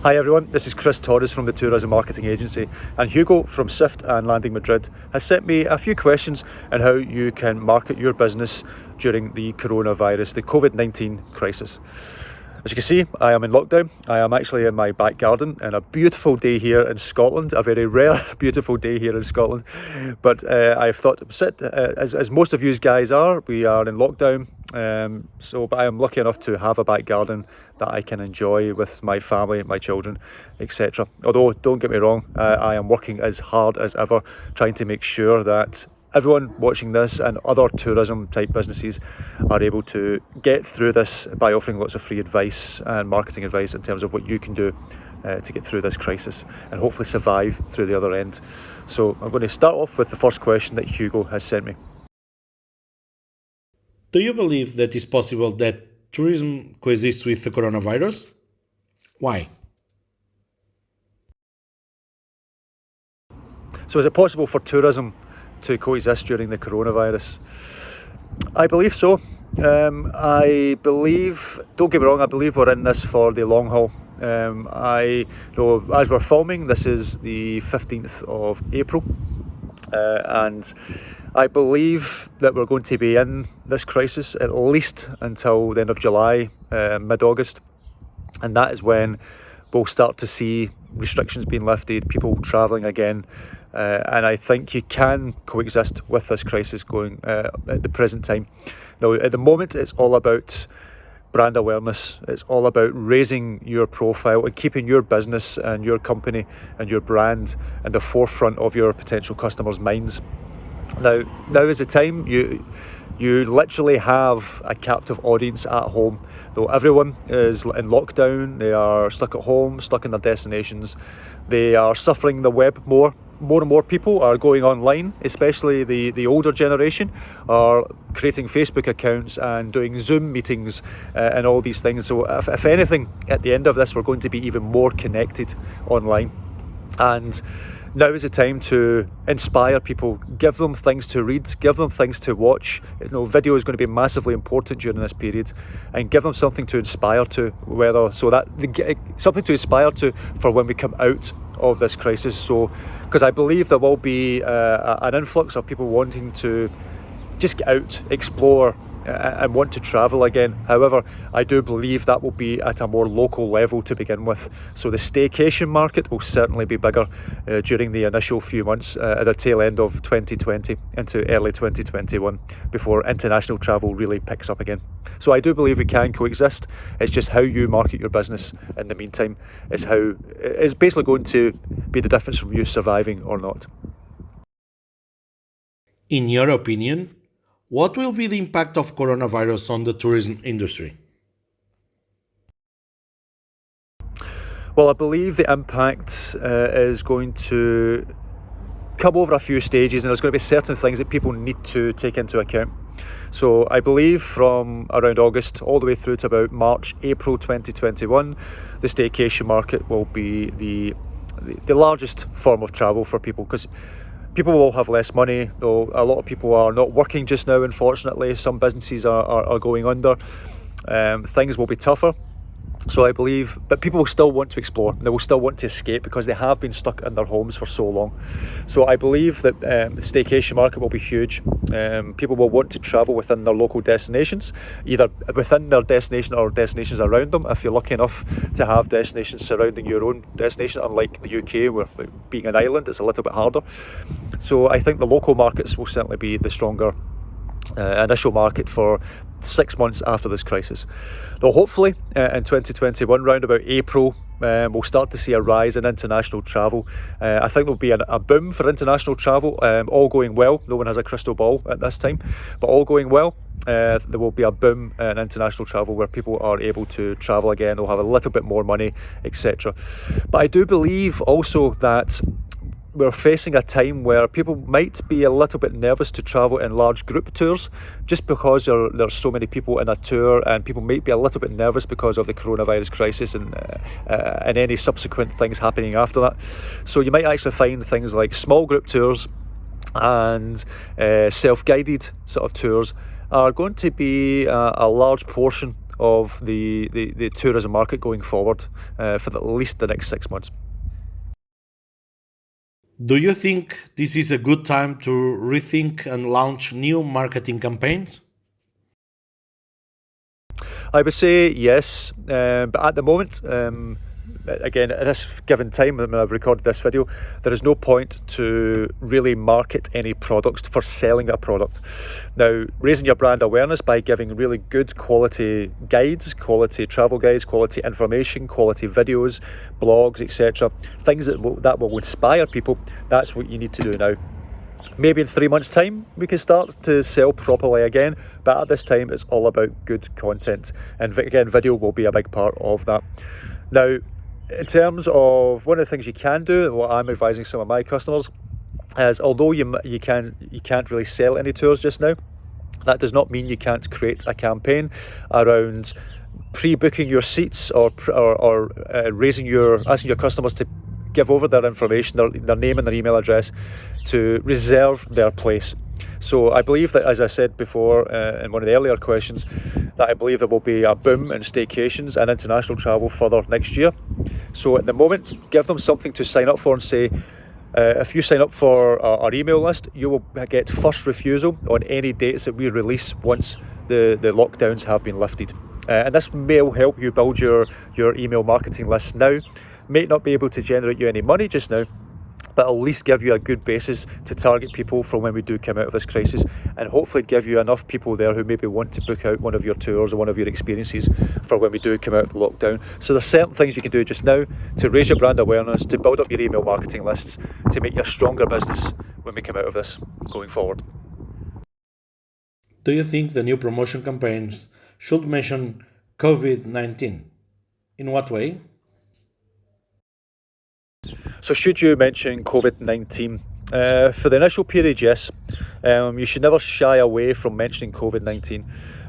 Hi everyone, this is Chris Torres from the Tourism Marketing Agency, and Hugo from CIFFT and Landing Madrid has sent me a few questions on how you can market your business during the coronavirus, the COVID-19 crisis. As you can see, I am in lockdown. I am actually in my back garden on a beautiful day here in Scotland, a very rare beautiful day here in Scotland. But I've thought, as most of you guys are, we are in lockdown. But I am lucky enough to have a back garden that I can enjoy with my family, my children, etc. Although, don't get me wrong, I am working as hard as ever, trying to make sure that everyone watching this and other tourism type businesses are able to get through this by offering lots of free advice and marketing advice in terms of what you can do to get through this crisis and hopefully survive through the other end. So I'm going to start off with the first question that Hugo has sent me. Do you believe that it's possible that tourism coexists with the coronavirus? Why? So is it possible for tourism to coexist during the coronavirus? I believe so. I believe, don't get me wrong, I believe we're in this for the long haul. I know as we're filming, this is the 15th of April, and I believe that we're going to be in this crisis at least until the end of July, mid-August, and that is when we'll start to see restrictions being lifted, people travelling again, and I think you can coexist with this crisis going at the present time. Now, at the moment, it's all about brand awareness. It's all about raising your profile and keeping your business and your company and your brand in the forefront of your potential customers' minds. Now is the time. You literally have a captive audience at home. Though everyone is in lockdown, they are stuck at home, stuck in their destinations. They are suffering the web more and more people are going online, especially the older generation, are creating Facebook accounts and doing Zoom meetings and all these things. So if anything, at the end of this, we're going to be even more connected online. And now is the time to inspire people, give them things to read, give them things to watch. Video is going to be massively important during this period, and give them something to inspire to, something to inspire to for when we come out of this crisis. So, because I believe there will be an influx of people wanting to just get out, explore, and want to travel again. However, I do believe that will be at a more local level to begin with. So the staycation market will certainly be bigger during the initial few months at the tail end of 2020 into early 2021 before international travel really picks up again. So I do believe we can coexist. It's just how you market your business in the meantime is basically going to be the difference from you surviving or not. In your opinion, what will be the impact of coronavirus on the tourism industry? Well, I believe the impact is going to come over a few stages, and there's going to be certain things that people need to take into account. So I believe from around August all the way through to about March, April 2021, the staycation market will be the largest form of travel for people, because people will have less money, though a lot of people are not working just now, unfortunately. Some businesses are going under. Things will be tougher. So I believe, but people will still want to explore, they will still want to escape because they have been stuck in their homes for so long. So I believe that the staycation market will be huge. People will want to travel within their local destinations, either within their destination or destinations around them. If you're lucky enough to have destinations surrounding your own destination, unlike the UK where being an island it's a little bit harder. So I think the local markets will certainly be the stronger initial market for 6 months after this crisis. Now hopefully in 2021, round about April, we'll start to see a rise in international travel. I think there'll be a boom for international travel, all going well. No one has a crystal ball at this time, but all going well, there will be a boom in international travel where people are able to travel again. They'll have a little bit more money, etc. But I do believe also that we're facing a time where people might be a little bit nervous to travel in large group tours, just because there's so many people in a tour, and people might be a little bit nervous because of the coronavirus crisis and any subsequent things happening after that. So you might actually find things like small group tours and self-guided sort of tours are going to be a large portion of the tourism market going forward for at least the next 6 months. Do you think this is a good time to rethink and launch new marketing campaigns? I would say yes, but at the moment, again, at this given time when I've recorded this video, there is no point to really market any products for selling a product. Now, raising your brand awareness by giving really good quality guides, quality travel guides, quality information, quality videos, blogs, etc., things that will inspire people, that's what you need to do now. Maybe in 3 months' time we can start to sell properly again, but at this time it's all about good content, and again, video will be a big part of that. Now, in terms of one of the things you can do, what I'm advising some of my customers is, although you can't really sell any tours just now, that does not mean you can't create a campaign around pre-booking your seats or asking your customers to give over their information, their name and their email address, to reserve their place. So I believe that, as I said before in one of the earlier questions, that I believe there will be a boom in staycations and international travel further next year. So at the moment, give them something to sign up for and say, if you sign up for our email list, you will get first refusal on any dates that we release once the lockdowns have been lifted. And this may help you build your email marketing list now. May not be able to generate you any money just now, but at least give you a good basis to target people from when we do come out of this crisis, and hopefully give you enough people there who maybe want to book out one of your tours or one of your experiences for when we do come out of the lockdown. So there's certain things you can do just now to raise your brand awareness, to build up your email marketing lists, to make you a stronger business when we come out of this going forward. Do you think the new promotion campaigns should mention COVID-19? In what way? So should you mention COVID-19? For the initial period, yes. You should never shy away from mentioning COVID-19.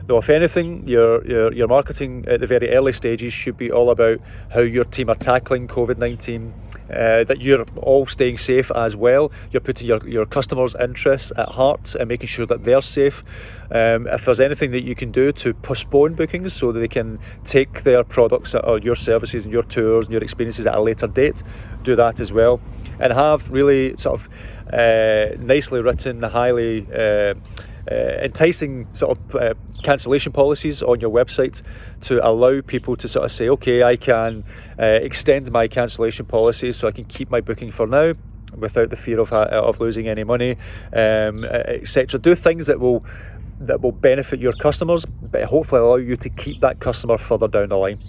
No, if anything, your marketing at the very early stages should be all about how your team are tackling COVID-19, that you're all staying safe as well. You're putting your customers' interests at heart and making sure that they're safe. If there's anything that you can do to postpone bookings so that they can take their products or your services and your tours and your experiences at a later date, do that as well. And have really sort of nicely written, highly enticing sort of cancellation policies on your website to allow people to sort of say, okay, I can extend my cancellation policy so I can keep my booking for now without the fear of losing any money, etc. Do things that will benefit your customers, but hopefully allow you to keep that customer further down the line.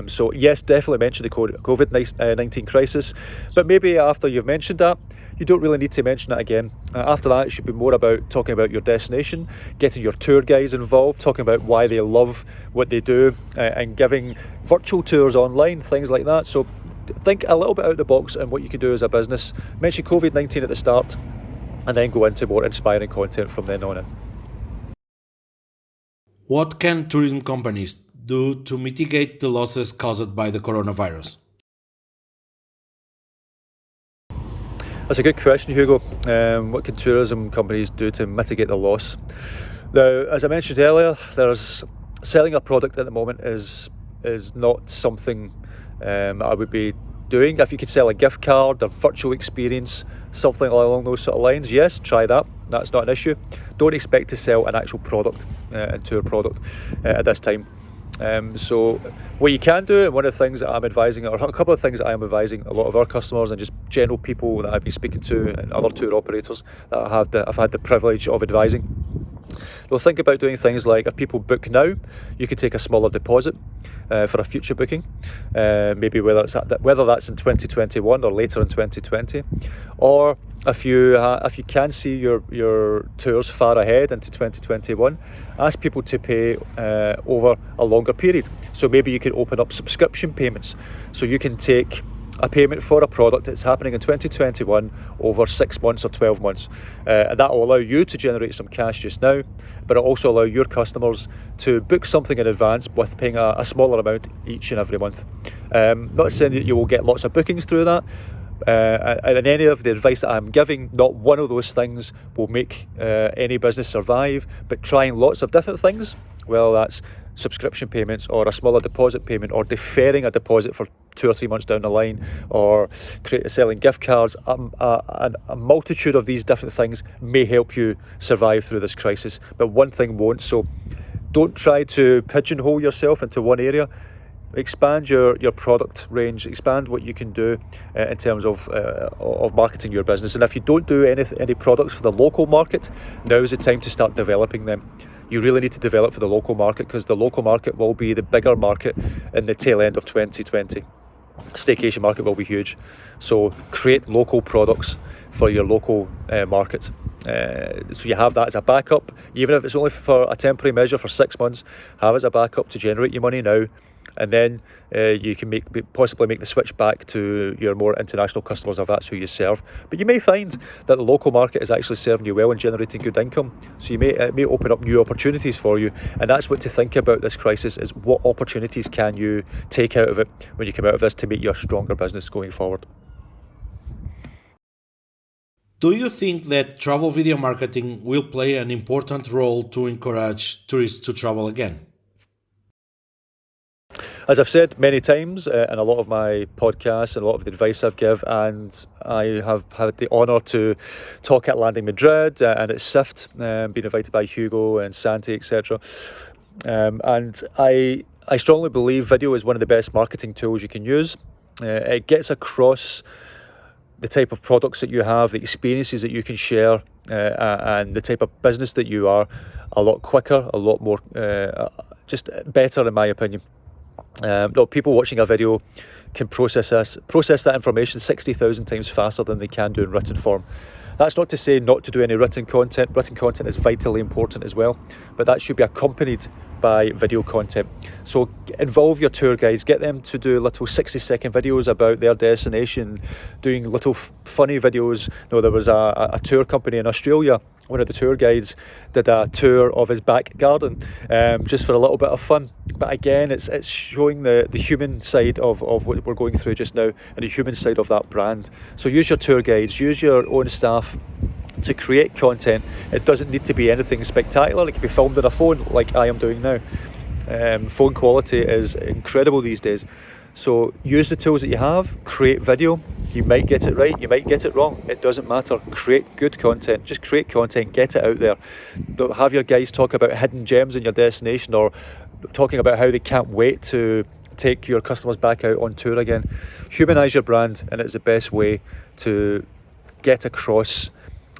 So yes, definitely mention the COVID-19 crisis, but maybe after you've mentioned that, you don't really need to mention it again. After that, it should be more about talking about your destination, getting your tour guides involved, talking about why they love what they do, and giving virtual tours online, things like that. So think a little bit out of the box and what you can do as a business. Mention COVID-19 at the start, and then go into more inspiring content from then on in. What can tourism companies do to mitigate the losses caused by the coronavirus? That's a good question, Hugo. What can tourism companies do to mitigate the loss? Now, as I mentioned earlier, there's selling a product at the moment is not something I would be doing. If you could sell a gift card, a virtual experience, something along those sort of lines, yes, try that. That's not an issue. Don't expect to sell an actual product, a tour product at this time. So what you can do, and one of the things that I'm advising, or a couple of things that I am advising a lot of our customers and just general people that I've been speaking to and other tour operators that I've had the privilege of advising. Well, think about doing things like, if people book now, you could take a smaller deposit for a future booking, maybe whether that's in 2021 or later in 2020, or if you can see your tours far ahead into 2021, ask people to pay over a longer period. So maybe you can open up subscription payments, so you can take a payment for a product that's happening in 2021 over 6 months or 12 months. And that will allow you to generate some cash just now, but it'll also allow your customers to book something in advance with paying a smaller amount each and every month. Not saying that you will get lots of bookings through that, and any of the advice that I'm giving, not one of those things will make any business survive, but trying lots of different things, well, that's subscription payments or a smaller deposit payment or deferring a deposit for 2 or 3 months down the line or selling gift cards. A multitude of these different things may help you survive through this crisis, but one thing won't. So don't try to pigeonhole yourself into one area. Expand your product range, expand what you can do in terms of marketing your business. And if you don't do any products for the local market, now is the time to start developing them. You really need to develop for the local market, because the local market will be the bigger market in the tail end of 2020. Staycation market will be huge. So create local products for your local market. So you have that as a backup, even if it's only for a temporary measure for 6 months. Have it as a backup to generate you money now, and then you can possibly make the switch back to your more international customers if that's who you serve. But you may find that the local market is actually serving you well and generating good income. So it may open up new opportunities for you, and that's what to think about this crisis, is what opportunities can you take out of it when you come out of this to make you a stronger business going forward. Do you think that travel video marketing will play an important role to encourage tourists to travel again? As I've said many times in a lot of my podcasts and a lot of the advice I've given, and I have had the honour to talk at Landing Madrid and at CIFFT, being invited by Hugo and Santi, etc. And I strongly believe video is one of the best marketing tools you can use. It gets across the type of products that you have, the experiences that you can share, and the type of business that you are a lot quicker, a lot more, just better in my opinion. People watching a video can process that information 60,000 times faster than they can do in written form. That's not to say not to do any written content. Written content is vitally important as well, but that should be accompanied by video content. So involve your tour guides, get them to do little 60-second videos about their destination, doing little funny videos. There was a tour company in Australia. One of the tour guides did a tour of his back garden, just for a little bit of fun. But again, it's showing the human side of what we're going through just now, and the human side of that brand. So use your tour guides, use your own staff to create content. It doesn't need to be anything spectacular. It can be filmed on a phone like I am doing now. Phone quality is incredible these days. So use the tools that you have, create video. You might get it right, you might get it wrong. It doesn't matter. Create good content. Just create content, get it out there. Don't have your guys talk about hidden gems in your destination, or talking about how they can't wait to take your customers back out on tour again. Humanize your brand, and it's the best way to get across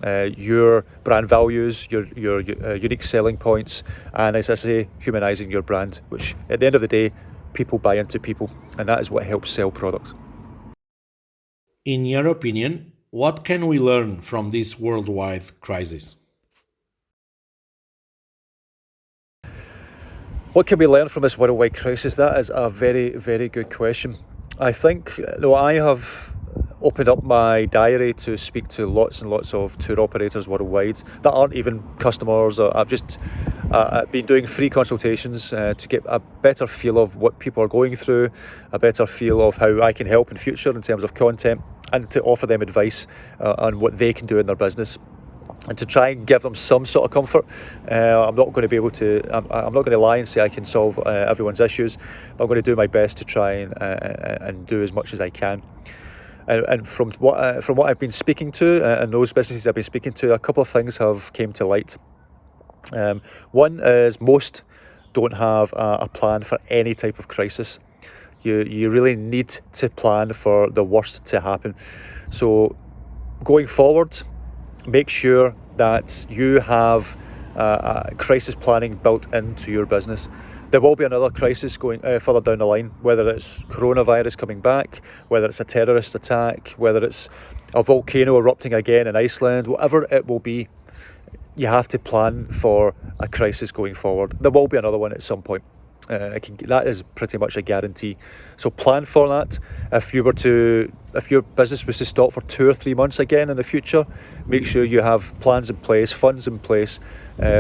your brand values, your unique selling points, and as I say, humanizing your brand, which at the end of the day, people buy into people, and that is what helps sell products. In your opinion, what can we learn from this worldwide crisis? What can we learn from this worldwide crisis? That is a very, very good question. I think I have opened up my diary to speak to lots and lots of tour operators worldwide that aren't even customers. I've just been doing free consultations to get a better feel of what people are going through, a better feel of how I can help in future in terms of content, and to offer them advice on what they can do in their business, and to try and give them some sort of comfort. I'm not going to be able to, I'm not going to lie and say I can solve everyone's issues, but I'm going to do my best to try and do as much as I can. And from what I've been speaking to, and those businesses I've been speaking to, a couple of things have came to light. One is most don't have a plan for any type of crisis. You really need to plan for the worst to happen. So going forward, make sure that you have crisis planning built into your business. There will be another crisis going further down the line, whether it's coronavirus coming back, whether it's a terrorist attack, whether it's a volcano erupting again in Iceland, whatever it will be. You have to plan for a crisis going forward. There will be another one at some point. That is pretty much a guarantee. So plan for that. If your business was to stop for 2 or 3 months again in the future, make sure you have plans in place, funds in place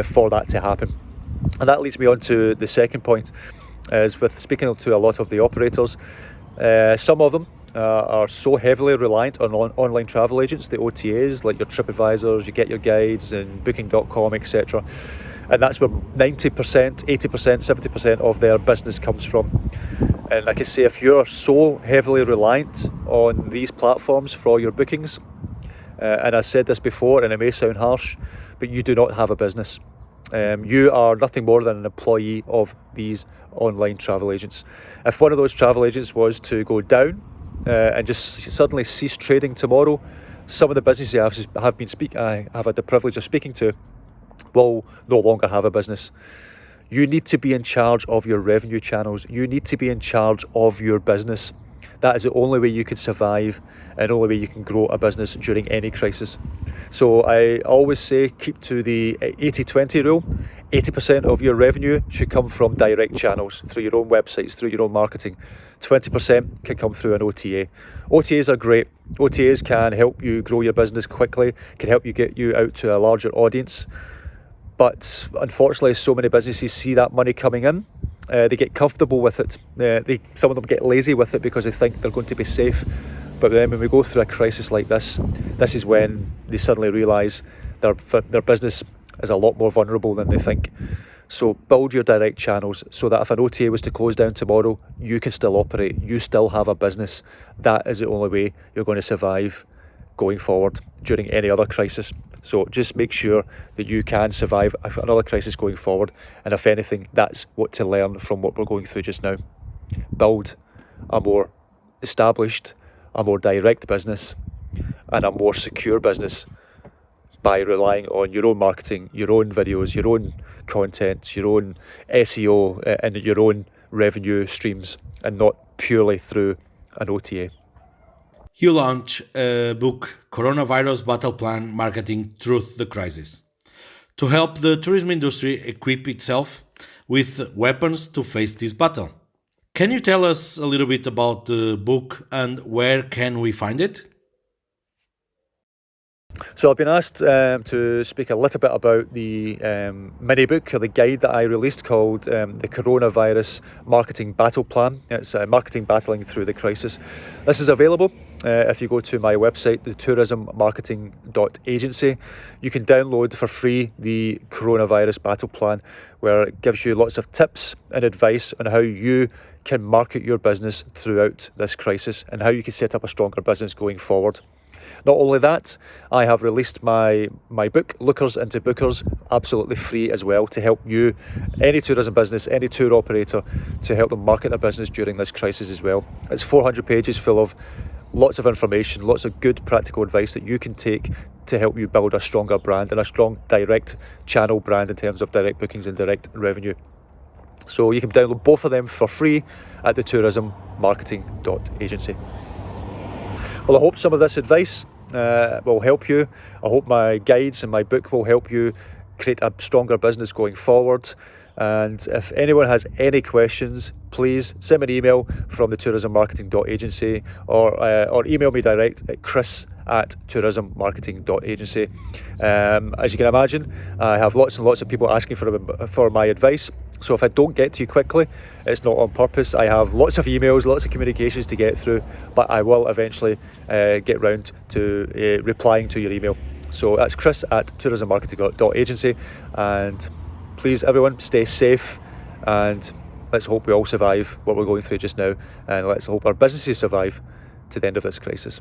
for that to happen. And that leads me on to the second point, is with speaking to a lot of the operators. Some of them are so heavily reliant on online travel agents, the OTAs, like your TripAdvisors, you Get Your Guides and Booking.com, etc. and that's where 90%, 80%, 70% of their business comes from. And like I say, if you're so heavily reliant on these platforms for all your bookings, and I said this before and it may sound harsh, but you do not have a business. You are nothing more than an employee of these online travel agents. If one of those travel agents was to go down and just suddenly cease trading tomorrow, some of the businesses I have had the privilege of speaking to will no longer have a business. You need to be in charge of your revenue channels. You need to be in charge of your business. That is the only way you can survive and the only way you can grow a business during any crisis. So I always say keep to the 80-20 rule. 80% of your revenue should come from direct channels, through your own websites, through your own marketing. 20% can come through an OTA. OTAs are great. OTAs can help you grow your business quickly, can help you get you out to a larger audience. But unfortunately, so many businesses see that money coming in. They get comfortable with it. Some of them get lazy with it because they think they're going to be safe. But then when we go through a crisis like this is when they suddenly realise their business is a lot more vulnerable than they think. So build your direct channels so that if an OTA was to close down tomorrow, you can still operate. You still have a business. That is the only way you're going to survive going forward during any other crisis. So just make sure that you can survive another crisis going forward. And if anything, that's what to learn from what we're going through just now. Build a more established, a more direct business and a more secure business by relying on your own marketing, your own videos, your own content, your own SEO and your own revenue streams, and not purely through an OTA. You launch a book, Coronavirus Battle Plan Marketing Through the Crisis, to help the tourism industry equip itself with weapons to face this battle. Can you tell us a little bit about the book and where can we find it? So I've been asked to speak a little bit about the mini book or the guide that I released called the Coronavirus Marketing Battle Plan. It's marketing battling through the crisis. This is available if you go to my website, the tourismmarketing.agency. You can download for free the Coronavirus Battle Plan, where it gives you lots of tips and advice on how you can market your business throughout this crisis and how you can set up a stronger business going forward. Not only that, I have released my book, Lookers into Bookers, absolutely free as well, to help you, any tourism business, any tour operator, to help them market their business during this crisis as well. It's 400 pages full of lots of information, lots of good practical advice that you can take to help you build a stronger brand and a strong direct channel brand in terms of direct bookings and direct revenue. So you can download both of them for free at the tourismmarketing.agency. Well, I hope some of this advice will help you. I hope my guides and my book will help you create a stronger business going forward. And if anyone has any questions, please send me an email from the tourismmarketing.agency or email me direct at chris@tourismmarketing.agency. As you can imagine, I have lots and lots of people asking for my advice. So if I don't get to you quickly, it's not on purpose. I have lots of emails, lots of communications to get through, but I will eventually get round to replying to your email. So that's chris@tourismmarketing.agency, and please everyone stay safe, and let's hope we all survive what we're going through just now, and let's hope our businesses survive to the end of this crisis.